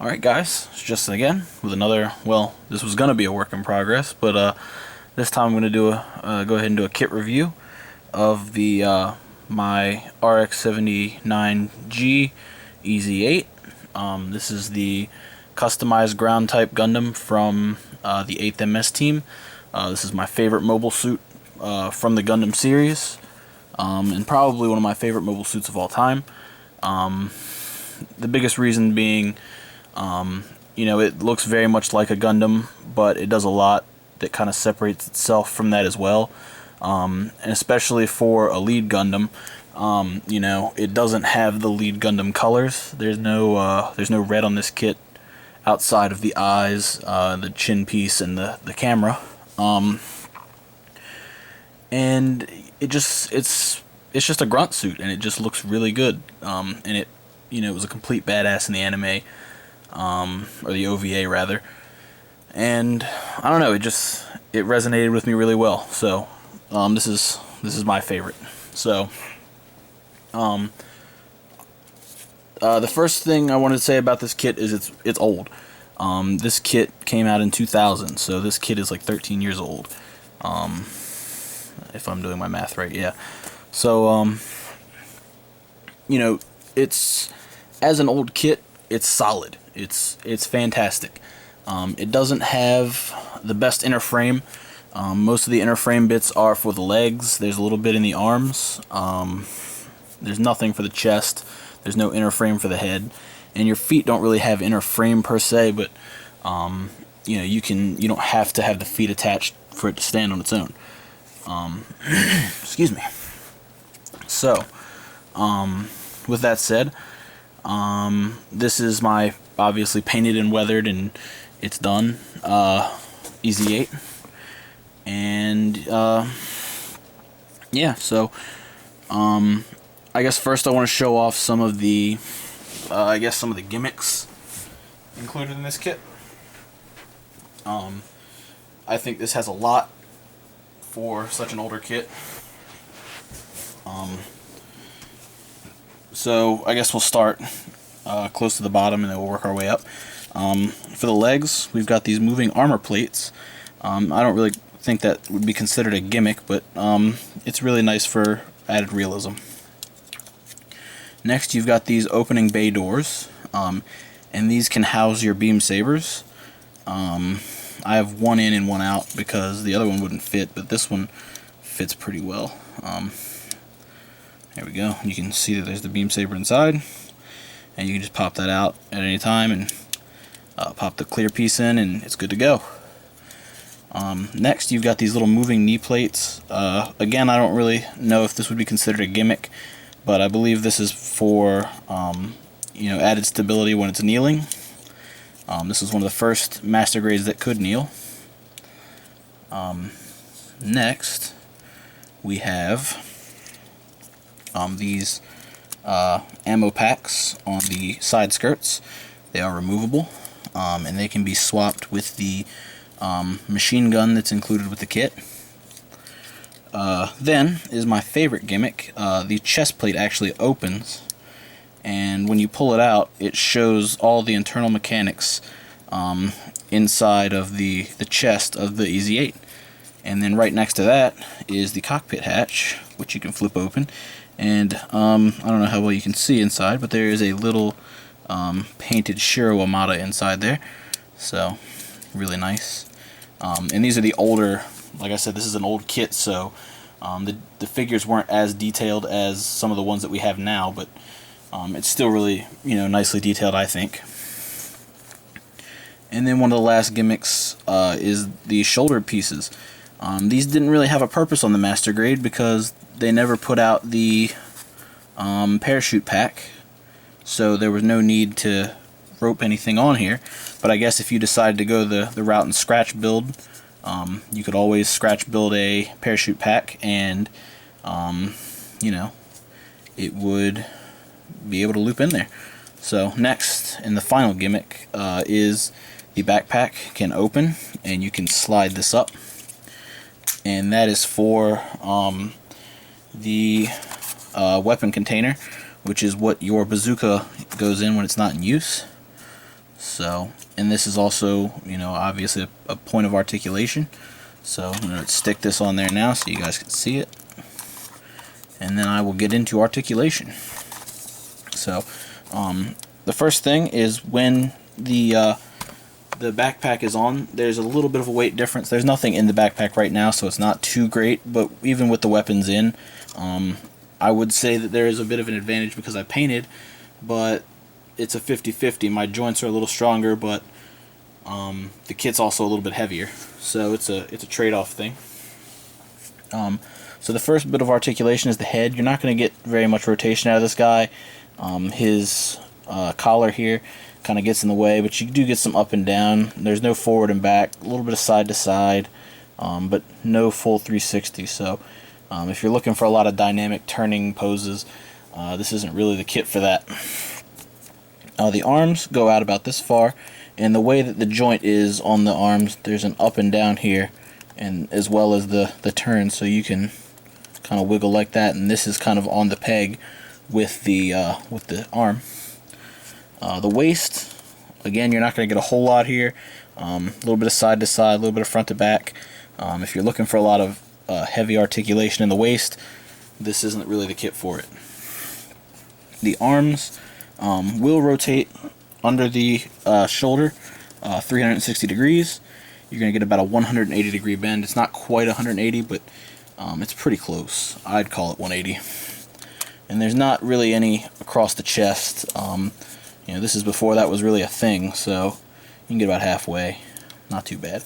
Alright guys, it's Justin again with another, well, this was going to be a work in progress, but this time I'm going to do go ahead and do a kit review of the my RX-79G Ez8. This is the customized ground type Gundam from the 8th MS team. This is my favorite mobile suit from the Gundam series, and probably one of my favorite mobile suits of all time. The biggest reason being, it looks very much like a Gundam, but it does a lot that kind of separates itself from that as well. And especially for a lead Gundam, it doesn't have the lead Gundam colors. There's no red on this kit outside of the eyes, the chin piece, and the camera. And it's just a grunt suit, and it just looks really good. And it was a complete badass in the anime. Or the OVA rather, and I don't know, it resonated with me really well. So this is my favorite. So the first thing I wanted to say about this kit is it's old. This kit came out in 2000, so this kit is like 13 years old, if I'm doing my math right. Yeah. So it's, as an old kit, it's solid. It's fantastic. It doesn't have the best inner frame. Most of the inner frame bits are for the legs. There's a little bit in the arms. There's nothing for the chest. There's no inner frame for the head, and your feet don't really have inner frame per se. But you don't have to have the feet attached for it to stand on its own. Excuse me. So, with that said, this is my obviously painted and weathered, and it's done Ez8, and yeah. So I guess first I want to show off some of the gimmicks included in this kit. I think this has a lot for such an older kit. So I guess we'll start close to the bottom, and then we'll work our way up. For the legs, we've got these moving armor plates. I don't really think that would be considered a gimmick, but it's really nice for added realism. Next, you've got these opening bay doors, and these can house your beam sabers. I have one in and one out because the other one wouldn't fit, but this one fits pretty well. There we go. You can see that there's the beam saber inside, and you can just pop that out at any time and pop the clear piece in, and it's good to go. Next, you've got these little moving knee plates. Again, I don't really know if this would be considered a gimmick, but I believe this is for added stability when it's kneeling. This is one of the first master grades that could kneel. Next, we have these ammo packs on the side skirts. They are removable, and they can be swapped with the machine gun that's included with the kit. Then is my favorite gimmick. The chest plate actually opens, and when you pull it out, it shows all the internal mechanics inside of the chest of the Ez8. And then right next to that is the cockpit hatch, which you can flip open. And I don't know how well you can see inside, but there is a little painted Shiro Amada inside there. So, really nice. And these are the older, like I said, this is an old kit, so the figures weren't as detailed as some of the ones that we have now, but it's still really, nicely detailed, I think. And then one of the last gimmicks is the shoulder pieces. These didn't really have a purpose on the master grade because they never put out the parachute pack, so there was no need to rope anything on here. But I guess if you decide to go the route and scratch build, you could always scratch build a parachute pack, and it would be able to loop in there. So next, and the final gimmick, is the backpack can open, and you can slide this up, and that is for the weapon container, which is what your bazooka goes in when it's not in use. So, and this is also, you know, obviously a point of articulation. So I'm going to stick this on there now so you guys can see it. And then I will get into articulation. So, the first thing is when the backpack is on, there's a little bit of a weight difference. There's nothing in the backpack right now, so it's not too great, but even with the weapons in, I would say that there is a bit of an advantage because I painted, but it's a 50-50. My joints are a little stronger, but the kit's also a little bit heavier, so it's a trade-off thing. So the first bit of articulation is the head. You're not going to get very much rotation out of this guy. His collar here kind of gets in the way, but you do get some up and down. There's no forward and back, a little bit of side to side, but no full 360. So if you're looking for a lot of dynamic turning poses, this isn't really the kit for that. The arms go out about this far, and the way that the joint is on the arms, there's an up and down here, and as well as the turn, so you can kind of wiggle like that, and this is kind of on the peg with the arm. The waist, again, you're not going to get a whole lot here. A little bit of side to side, a little bit of front to back. If you're looking for a lot of heavy articulation in the waist, this isn't really the kit for it. The arms will rotate under the shoulder 360 degrees. You're going to get about a 180 degree bend. It's not quite 180, but it's pretty close. I'd call it 180. And there's not really any across the chest. You know, this is before that was really a thing, so you can get about halfway. Not too bad.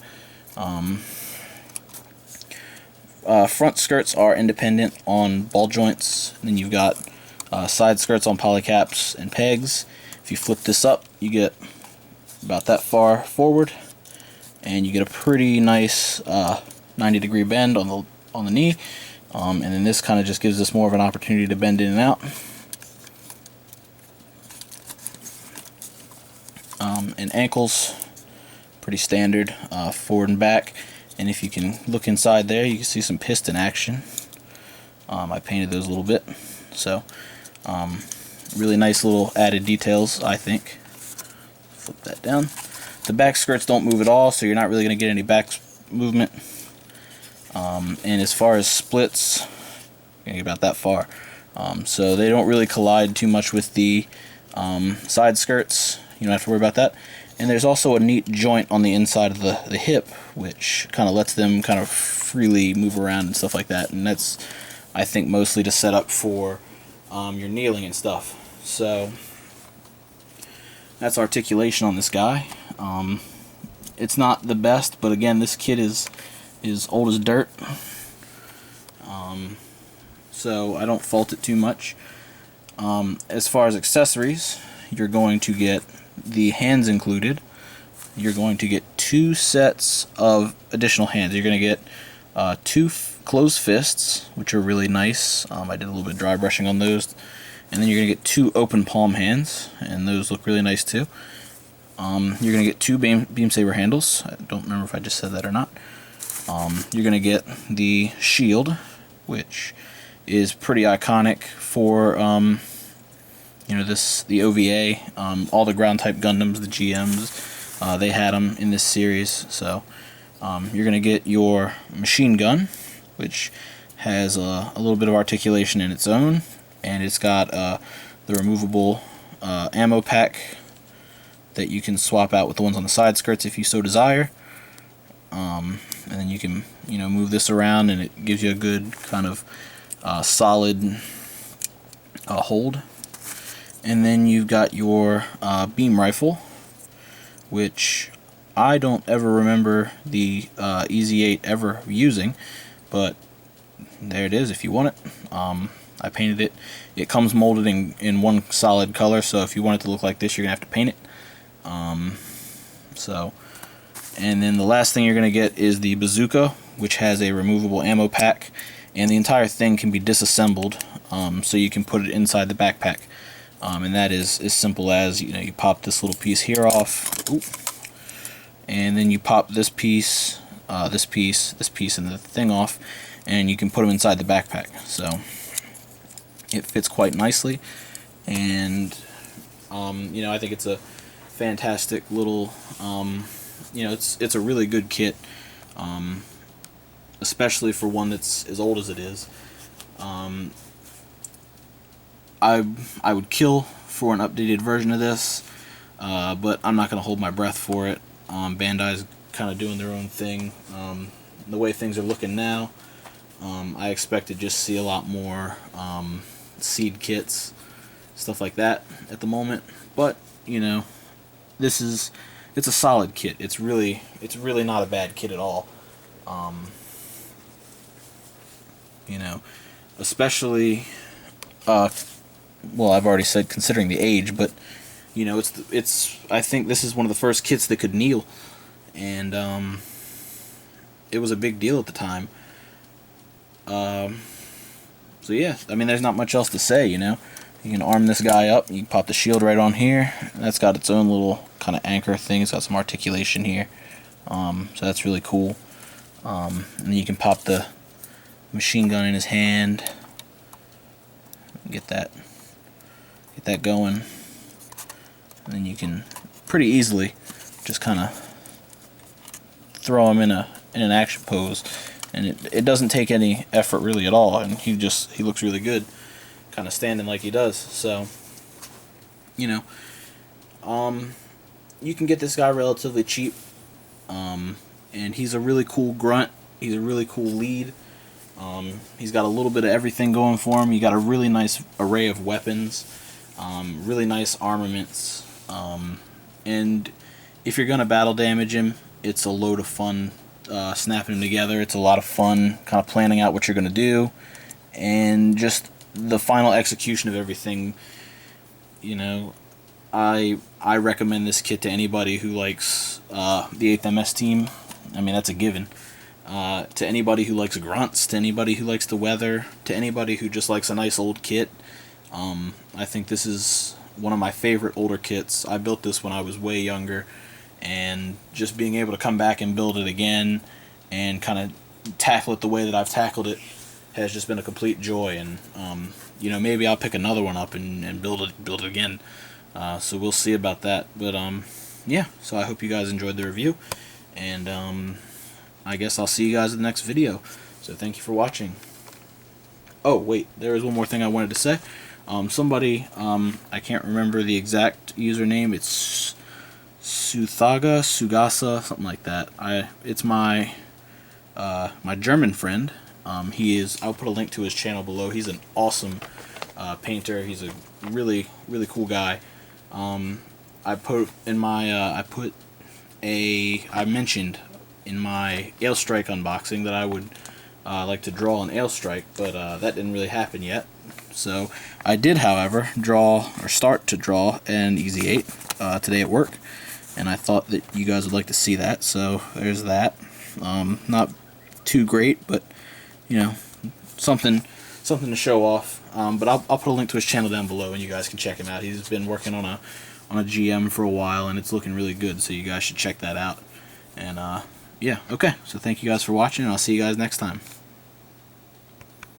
Front skirts are independent on ball joints. And then you've got side skirts on polycaps and pegs. If you flip this up, you get about that far forward, and you get a pretty nice 90 degree bend on the knee. And then this kind of just gives us more of an opportunity to bend in and out. And ankles, pretty standard, forward and back. And if you can look inside there, you can see some piston action. I painted those a little bit, so really nice little added details, I think. Flip that down. The back skirts don't move at all, so you're not really going to get any back movement. And as far as splits, you're going to get about that far. So they don't really collide too much with the side skirts. You don't have to worry about that. And there's also a neat joint on the inside of the hip, which kind of lets them kind of freely move around and stuff like that. And that's, I think, mostly to set up for your kneeling and stuff. So that's articulation on this guy. It's not the best, but again, this kit is old as dirt. So I don't fault it too much. As far as accessories, you're going to get the hands included. You're going to get 2 sets of additional hands. You're going to get 2 closed fists, which are really nice. I did a little bit of dry brushing on those. And then you're going to get 2 open palm hands, and those look really nice too. You're going to get 2 beam saber handles. I don't remember if I just said that or not. You're going to get the shield, which is pretty iconic for you know, the OVA. All the ground type Gundams, the GMs, they had them in this series. So you're going to get your machine gun, which has a little bit of articulation in its own, and it's got the removable ammo pack that you can swap out with the ones on the side skirts if you so desire. And then you can, you know, move this around, and it gives you a good kind of solid hold. And then you've got your beam rifle, which I don't ever remember the Ez8 ever using, but there it is if you want it. I painted it. It comes molded in one solid color, so if you want it to look like this, you're going to have to paint it. And then the last thing you're going to get is the bazooka, which has a removable ammo pack, and the entire thing can be disassembled, so you can put it inside the backpack. And that is as simple as, you know, you pop this little piece here off, and then you pop this piece, this piece, and the thing off, and you can put them inside the backpack. So it fits quite nicely, and you know, I think it's a fantastic little, you know, it's a really good kit, especially for one that's as old as it is. I would kill for an updated version of this, but I'm not going to hold my breath for it. Bandai's kind of doing their own thing. The way things are looking now, I expect to just see a lot more seed kits, stuff like that at the moment. But you know, it's a solid kit. It's really not a bad kit at all. You know, especially well, I've already said considering the age, but you know, I think this is one of the first kits that could kneel, and it was a big deal at the time. So yeah, I mean, there's not much else to say, you know. You can arm this guy up, you can pop the shield right on here. That's got its own little kind of anchor thing. It's got some articulation here, so that's really cool. And then you can pop the machine gun in his hand, get that going, and then you can pretty easily just kind of throw him in an action pose, and it doesn't take any effort really at all, and he looks really good kind of standing like he does. So you know, you can get this guy relatively cheap, and he's a really cool grunt. He's a really cool lead. He's got a little bit of everything going for him. You got a really nice array of weapons, really nice armaments, and if you're gonna battle damage him, it's a load of fun snapping him together. It's a lot of fun kind of planning out what you're gonna do, and just the final execution of everything. You know, I recommend this kit to anybody who likes the 8th MS team. I mean, that's a given. To anybody who likes grunts, to anybody who likes the weather, to anybody who just likes a nice old kit. I think this is one of my favorite older kits. I built this when I was way younger, and just being able to come back and build it again and kind of tackle it the way that I've tackled it has just been a complete joy. And you know, maybe I'll pick another one up and build it again. So we'll see about that. But yeah, so I hope you guys enjoyed the review, and I guess I'll see you guys in the next video. So thank you for watching. Oh wait, there is one more thing I wanted to say. Somebody, I can't remember the exact username. It's Sugasa, something like that. It's my my German friend. I'll put a link to his channel below. He's an awesome painter. He's a really cool guy. I mentioned in my Ailstrike unboxing that I would like to draw an Ailstrike, but that didn't really happen yet. So I did, however, start to draw an Ez8 today at work, and I thought that you guys would like to see that. So there's that. Not too great, but you know, something to show off. But I'll put a link to his channel down below, and you guys can check him out. He's been working on a GM for a while, and it's looking really good. So you guys should check that out. And yeah, okay. So thank you guys for watching, and I'll see you guys next time.